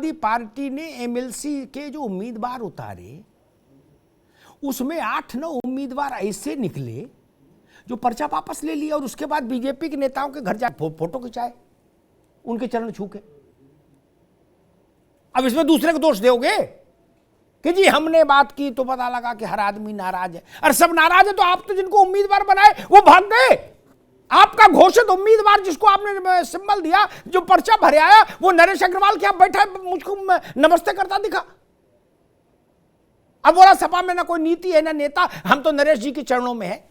Samajwadi party ने MLC के जो उम्मीदवार उतारे उसमें 8-9 उम्मीदवार ऐसे निकले जो पर्चा वापस ले लिया और उसके बाद बीजेपी के नेताओं के घर जाकर फोटो खिंचाए उनके चरण छू के। अब इसमें दूसरे को दोष दोगे कि जी हमने बात की तो पता लगा कि हर आदमी नाराज है। अरे सब नाराज है तो आप तो जिनको उम्मीदवार बनाए वो भाग गए। आपका घोषित उम्मीदवार जिसको आपने सिंबल दिया, जो पर्चा भरे आया, वो नरेश अग्रवाल के यहाँ बैठा मुझको नमस्ते करता दिखा। अब बोला सपा में ना कोई नीति है ना नेता, हम तो नरेश जी के चरणों में है।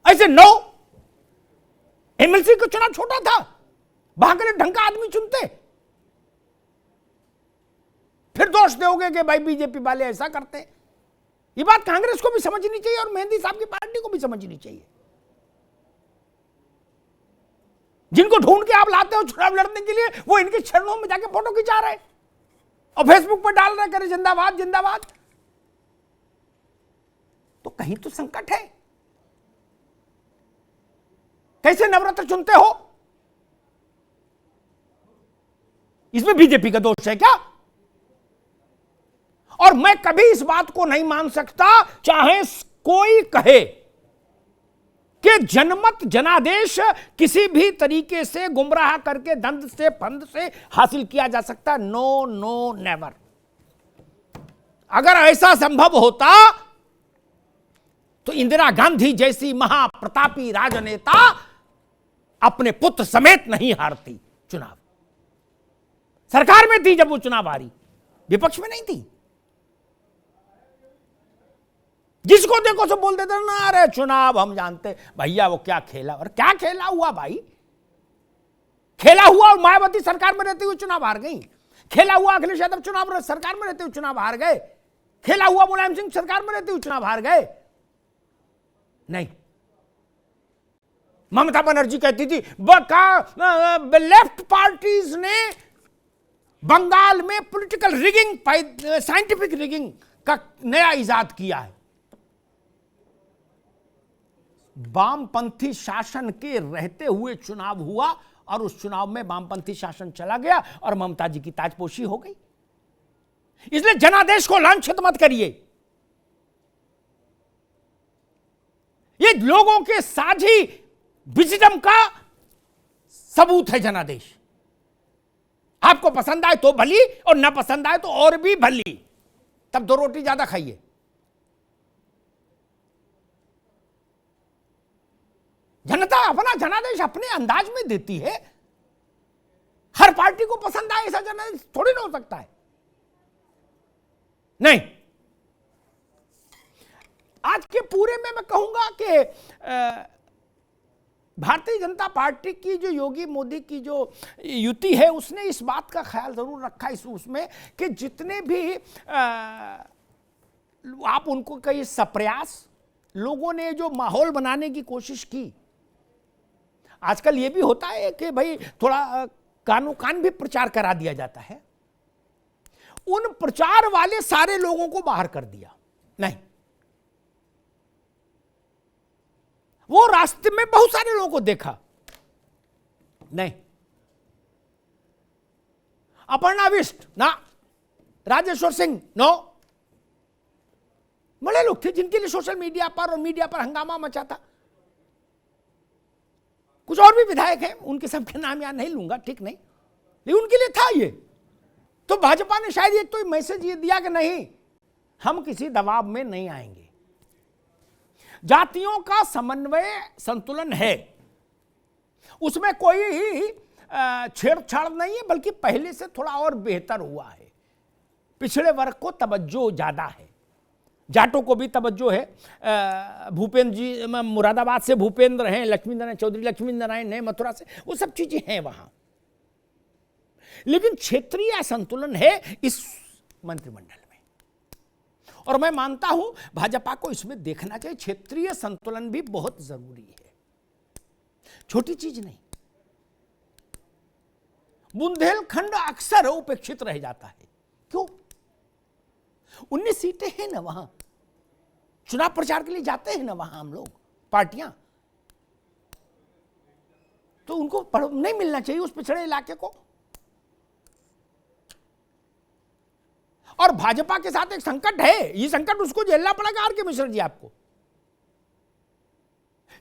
ऐसे 9 एमएलसी का चुनाव छोटा था, वहां के लिए ढंग का आदमी चुनते। फिर दोष दोगे कि भाई बीजेपी वाले ऐसा करते। ये बात कांग्रेस को भी समझनी चाहिए और मेहंदी साहब की पार्टी को भी समझनी चाहिए। जिनको ढूंढ के आप लाते हो चुनाव लड़ने के लिए, वो इनके चरणों में जाके फोटो खिंचा रहे और फेसबुक पर डाल रहे करे जिंदाबाद जिंदाबाद। तो कहीं तो संकट है। कैसे नवरत्न चुनते हो? इसमें बीजेपी का दोष है क्या? और मैं कभी इस बात को नहीं मान सकता, चाहे कोई कहे कि जनमत जनादेश किसी भी तरीके से गुमराह करके दंड से फंद से हासिल किया जा सकता। No no never. अगर ऐसा संभव होता तो इंदिरा गांधी जैसी महाप्रतापी राजनेता अपने पुत्र समेत नहीं हारती चुनाव। सरकार में थी जब वो चुनाव हारी, विपक्ष में नहीं थी। जिसको देखो सब बोल देते ना, अरे चुनाव हम जानते। भैया वो क्या खेला, और क्या खेला हुआ भाई? खेला हुआ और मायावती सरकार में रहते हुए चुनाव हार गई। खेला हुआ अखिलेश यादव चुनाव सरकार में रहते हुए चुनाव हार गए। खेला हुआ मुलायम सिंह सरकार में रहते हुए चुनाव हार गए। नहीं, ममता बनर्जी कहती थी लेफ्ट पार्टीज ने बंगाल में पॉलिटिकल रिगिंग, साइंटिफिक रिगिंग का नया इजाद किया है। वामपंथी शासन के रहते हुए चुनाव हुआ और उस चुनाव में वामपंथी शासन चला गया और ममता जी की ताजपोशी हो गई। इसलिए जनादेश को लांछित मत करिए। ये लोगों के साझी विजडम का सबूत है जनादेश। आपको पसंद आए तो भली और ना पसंद आए तो और भी भली, तब 2 रोटी ज्यादा खाइए। जनता अपना जनादेश अपने अंदाज में देती है। हर पार्टी को पसंद आए ऐसा जनादेश थोड़ी ना हो सकता है। नहीं, आज के पूरे में मैं कहूंगा कि भारतीय जनता पार्टी की जो योगी मोदी की जो युति है, उसने इस बात का ख्याल जरूर रखा उसमें कि जितने भी आप उनको कई सप्रयास लोगों ने जो माहौल बनाने की कोशिश की। आजकल ये भी होता है कि भाई थोड़ा कानो कान भी प्रचार करा दिया जाता है। उन प्रचार वाले सारे लोगों को बाहर कर दिया। नहीं, वो रास्ते में बहुत सारे लोगों को देखा। नहीं, अपर्णा बिष्ट ना, राजेश्वर सिंह नो, बड़े लोग थे जिनके लिए सोशल मीडिया पर हंगामा मचा था। कुछ और भी विधायक हैं, उनके सबके नाम यहां नहीं लूंगा, ठीक नहीं, लेकिन उनके लिए था ये। तो भाजपा ने शायद एक तो मैसेज ये दिया कि नहीं, हम किसी दबाव में नहीं आएंगे। जातियों का समन्वय संतुलन है, उसमें कोई छेड़छाड़ नहीं है, बल्कि पहले से थोड़ा और बेहतर हुआ है। पिछड़े वर्ग को तवज्जो ज्यादा है, जाटों को भी तवज्जो है। भूपेंद्र जी मुरादाबाद से भूपेंद्र हैं, लक्ष्मी नारायण चौधरी लक्ष्मी नारायण हैं मथुरा से, वो सब चीजें हैं वहां। लेकिन क्षेत्रीय संतुलन है इस मंत्रिमंडल में, और मैं मानता हूं भाजपा को इसमें देखना चाहिए। क्षेत्रीय संतुलन भी बहुत जरूरी है, छोटी चीज नहीं। बुंदेलखंड अक्सर उपेक्षित रह जाता है। क्यों? 19 सीटें हैं ना वहां, चुनाव प्रचार के लिए जाते हैं ना वहां हम लोग, पार्टियां, तो उनको नहीं मिलना चाहिए उस पिछड़े इलाके को। और भाजपा के साथ एक संकट है, ये संकट उसको झेलना पड़ेगा आर के मिश्रा जी आपको।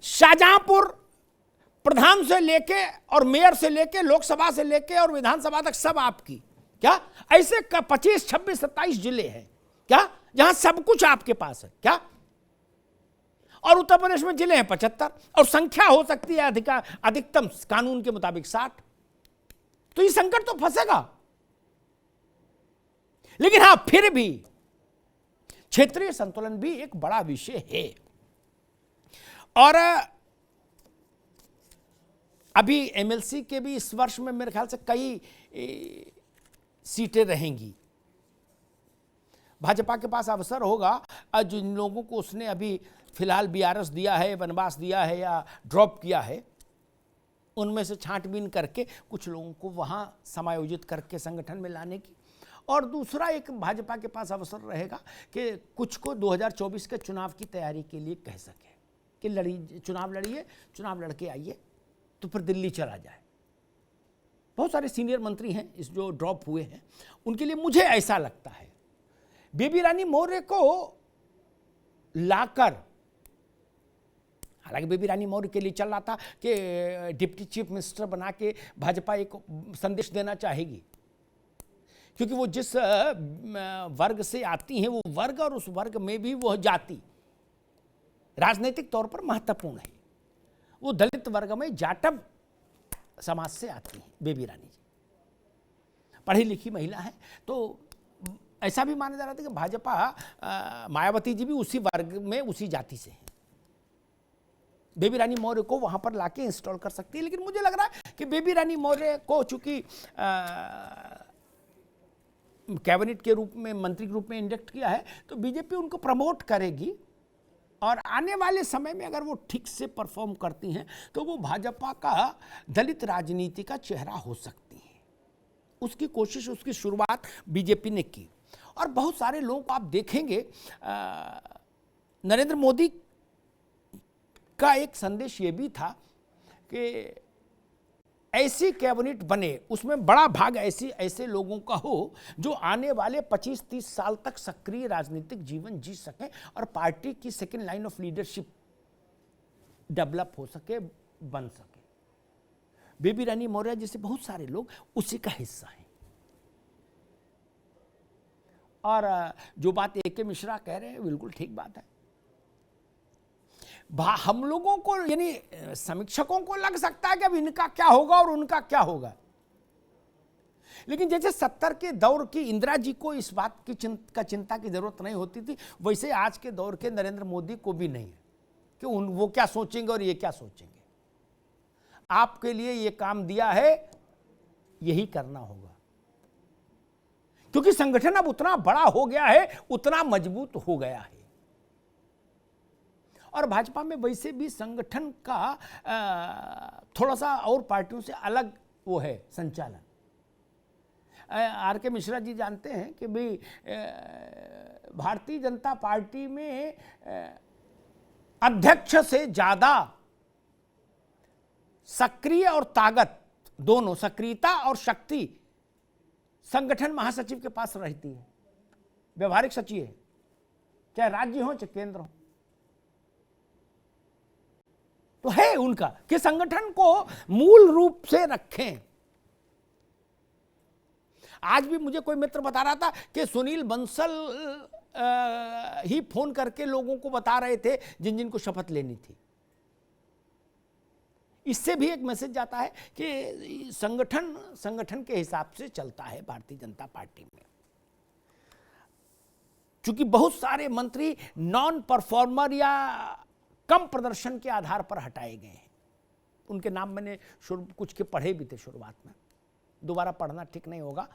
शाहजहांपुर प्रधान से लेके और मेयर से लेके लोकसभा से लेके और विधानसभा तक सब आपकी, क्या ऐसे 25, 26, 27 जिले हैं क्या जहां सब कुछ आपके पास है क्या? और उत्तर प्रदेश में जिले हैं 75 और संख्या हो सकती है अधिकतम कानून के मुताबिक 60। तो ये संकट तो फंसेगा। लेकिन हां, फिर भी क्षेत्रीय संतुलन भी एक बड़ा विषय है। और अभी एमएलसी के भी इस वर्ष में मेरे ख्याल से कई सीटें रहेंगी। भाजपा के पास अवसर होगा, जिन लोगों को उसने अभी फिलहाल बीआरएस दिया है, वनवास दिया है या ड्रॉप किया है, उनमें से छांटबीन करके कुछ लोगों को वहां समायोजित करके संगठन में लाने की। और दूसरा एक भाजपा के पास अवसर रहेगा कि कुछ को 2024 के चुनाव की तैयारी के लिए कह सके कि चुनाव लड़िए, चुनाव लड़के आइए, तो फिर दिल्ली चला जाए। बहुत सारे सीनियर मंत्री हैं इस जो ड्रॉप हुए हैं, उनके लिए मुझे ऐसा लगता है बेबी रानी मौर्य को लाकर, हालांकि बेबी रानी मौर्य के लिए चल रहा था कि डिप्टी चीफ मिनिस्टर बना के भाजपा एक संदेश देना चाहेगी, क्योंकि वो जिस वर्ग से आती हैं वो वर्ग और उस वर्ग में भी वह जाति राजनीतिक तौर पर महत्वपूर्ण है। वो दलित वर्ग में जाटव समाज से आती हैं बेबी रानी जी, पढ़ी लिखी महिला है। तो ऐसा भी माना जा रहा था कि भाजपा मायावती जी भी उसी वर्ग में उसी जाति से हैं, बेबी रानी मौर्य को वहां पर लाके इंस्टॉल कर सकती है। लेकिन मुझे लग रहा है कि बेबी रानी मौर्य को चूंकि कैबिनेट के रूप में, मंत्री के रूप में इंजेक्ट किया है, तो बीजेपी उनको प्रमोट करेगी और आने वाले समय में अगर वो ठीक से परफॉर्म करती हैं तो वो भाजपा का दलित राजनीति का चेहरा हो सकती है। उसकी कोशिश, उसकी शुरुआत बीजेपी ने की। और बहुत सारे लोग आप देखेंगे, नरेंद्र मोदी का एक संदेश ये भी था कि ऐसी कैबिनेट बने, उसमें बड़ा भाग ऐसे लोगों का हो जो आने वाले 25-30 साल तक सक्रिय राजनीतिक जीवन जी सकें और पार्टी की second line of leadership develop हो सके, बन सके। बेबी रानी मौर्य जैसे बहुत सारे लोग उसी का हिस्सा हैं। और जो बात ए.के. मिश्रा कह रहे हैं बिल्कुल ठीक बात है। हम लोगों को, यानी समीक्षकों को लग सकता है कि अब इनका क्या होगा और उनका क्या होगा, लेकिन जैसे 70 के दौर की इंदिरा जी को इस बात की चिंता की जरूरत नहीं होती थी, वैसे आज के दौर के नरेंद्र मोदी को भी नहीं है कि वो क्या सोचेंगे और ये क्या सोचेंगे। आपके लिए ये काम दिया है, यही करना होगा, क्योंकि संगठन अब उतना बड़ा हो गया है, उतना मजबूत हो गया है। और भाजपा में वैसे भी संगठन का थोड़ा सा और पार्टियों से अलग वो है संचालन। आर के मिश्रा जी जानते हैं कि भाई भारतीय जनता पार्टी में अध्यक्ष से ज्यादा सक्रिय और ताकत, दोनों सक्रियता और शक्ति संगठन महासचिव के पास रहती है। व्यवहारिक सचिव है, चाहे राज्य हो चाहे केंद्र हो, तो है उनका कि संगठन को मूल रूप से रखें। आज भी मुझे कोई मित्र बता रहा था कि सुनील बंसल ही फोन करके लोगों को बता रहे थे जिन जिन को शपथ लेनी थी। इससे भी एक मैसेज जाता है कि संगठन के हिसाब से चलता है भारतीय जनता पार्टी में। चूंकि बहुत सारे मंत्री नॉन परफॉर्मर या कम प्रदर्शन के आधार पर हटाए गए हैं, उनके नाम मैंने कुछ के पढ़े भी थे शुरुआत में, दोबारा पढ़ना ठीक नहीं होगा,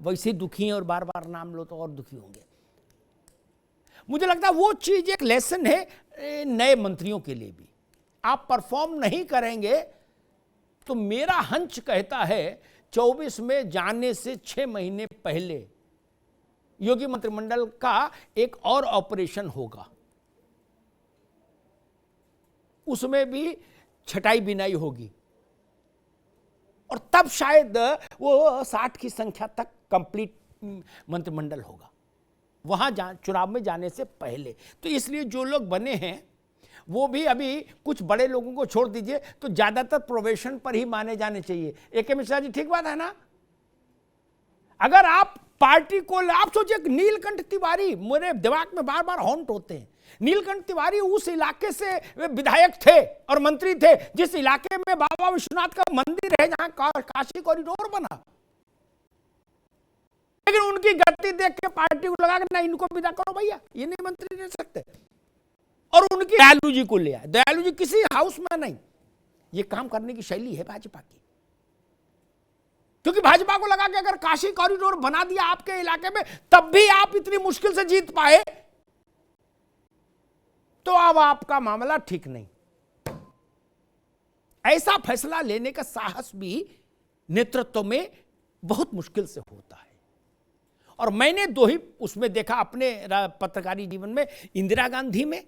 वैसे दुखी हैं और बार बार नाम लो तो और दुखी होंगे। मुझे लगता है वो चीज एक लेसन है नए मंत्रियों के लिए भी। आप परफॉर्म नहीं करेंगे तो मेरा हंच कहता है 24 में जाने से 6 महीने पहले योगी मंत्रिमंडल का एक और ऑपरेशन होगा, उसमें भी छटाई बिनाई होगी और तब शायद वो 60 की संख्या तक कंप्लीट मंत्रिमंडल होगा वहां चुनाव में जाने से पहले। तो इसलिए जो लोग बने हैं वो भी अभी कुछ बड़े लोगों को छोड़ दीजिए तो ज्यादातर प्रोबेशन पर ही माने जाने चाहिए। ए.के. मिश्रा जी ठीक बात है ना? अगर आप पार्टी को, आप सोचिए नीलकंठ तिवारी मेरे दिमाग में बार बार हॉन्ट होते हैं। नीलकंठ तिवारी उस इलाके से विधायक थे और मंत्री थे जिस इलाके में बाबा विश्वनाथ का मंदिर है, जहां काशी कॉरिडोर बना। लेकिन उनकी गति देख के पार्टी को लगा कि ना इनको विदा करो भैया, ये नहीं मंत्री रह सकते, और उनकी दयालु जी को ले आए। दयालु जी किसी हाउस में नहीं। ये काम करने की शैली है भाजपा की, क्योंकि भाजपा को लगा कि अगर काशी कॉरिडोर बना दिया आपके इलाके में तब भी आप इतनी मुश्किल से जीत पाए तो अब आपका मामला ठीक नहीं। ऐसा फैसला लेने का साहस भी नेतृत्व में बहुत मुश्किल से होता है। और मैंने दो ही उसमें देखा अपने पत्रकारी जीवन में, इंदिरा गांधी में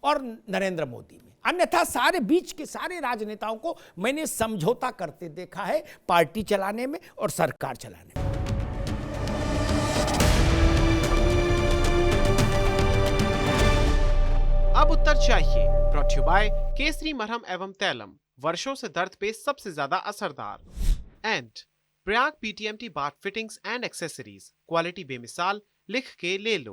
और नरेंद्र मोदी में। अन्यथा सारे बीच के सारे राजनेताओं को मैंने समझौता करते देखा है पार्टी चलाने में और सरकार चलाने में। अब उत्तर चाहिए, ब्रॉट यू बाय केसरी मरहम एवं तैलम, वर्षों से दर्द पे सबसे ज्यादा असरदार। And Prayag PTMT bath fittings and accessories, quality बेमिसाल, लिख के ले लो।